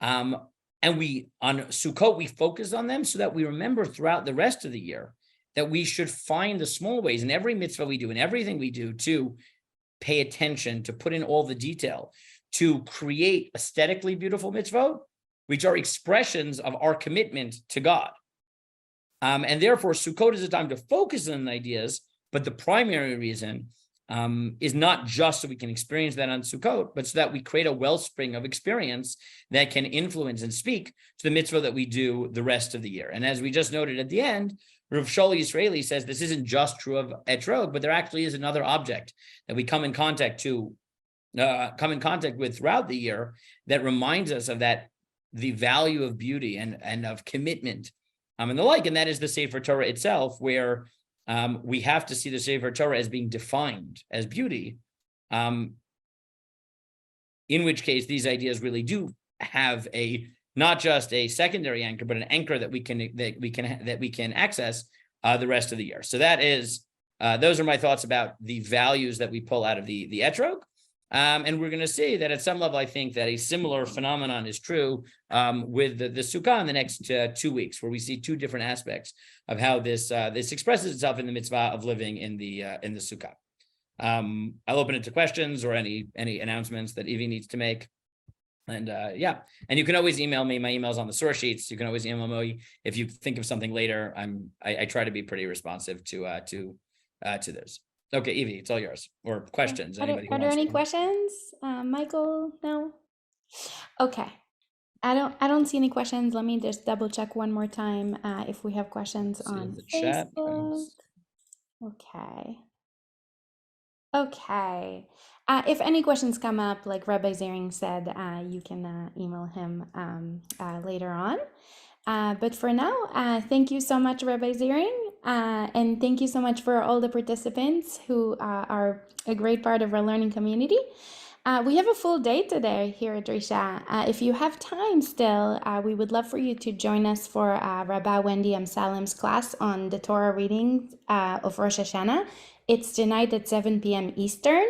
And we, on Sukkot, we focus on them so that we remember throughout the rest of the year that we should find the small ways in every mitzvah we do and everything we do to pay attention, to put in all the detail, to create aesthetically beautiful mitzvot, which are expressions of our commitment to God. And therefore, Sukkot is a time to focus on ideas, but the primary reason is not just so we can experience that on Sukkot, but so that we create a wellspring of experience that can influence and speak to the mitzvah that we do the rest of the year. And as we just noted at the end, Rav Sholi Israeli says this isn't just true of etrog, but there actually is another object that we come in contact with throughout the year that reminds us of that, the value of beauty and of commitment and the like, and that is the Sefer Torah itself, where we have to see the Sefer Torah as being defined as beauty, in which case these ideas really do have not just a secondary anchor, but an anchor that we can access the rest of the year. So that is those are my thoughts about the values that we pull out of the etrog. And we're going to see that at some level, I think that a similar phenomenon is true with the Sukkah in the next 2 weeks, where we see two different aspects of how this expresses itself in the mitzvah of living in the Sukkah. I'll open it to questions or any announcements that Evie needs to make. And yeah, and you can always email me. My email's on the source sheets. You can always email me if you think of something later. I try to be pretty responsive to those. Okay, Evie, it's all yours. Or questions. Are there any questions? Michael, no? Okay. I don't see any questions. Let me just double check one more time if we have questions on Facebook. Okay. Okay. If any questions come up, like Rabbi Ziring said, you can email him later on. But for now, thank you so much, Rabbi Ziring. And thank you so much for all the participants who are a great part of our learning community. We have a full day today here at Drisha. If you have time still, we would love for you to join us for Rabbi Wendy Amsalem's class on the Torah readings of Rosh Hashanah. It's tonight at 7 p.m. Eastern.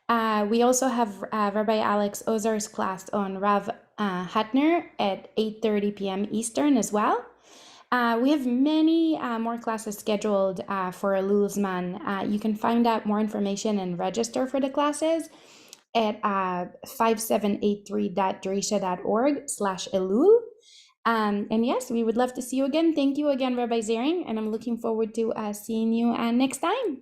We also have Rabbi Alex Ozar's class on Rav Hatner at 8:30 p.m. Eastern as well. We have many more classes scheduled for Elul Zman. You can find out more information and register for the classes at 5783.drisha.org/Elul. And yes, we would love to see you again. Thank you again, Rabbi Ziring, and I'm looking forward to seeing you next time.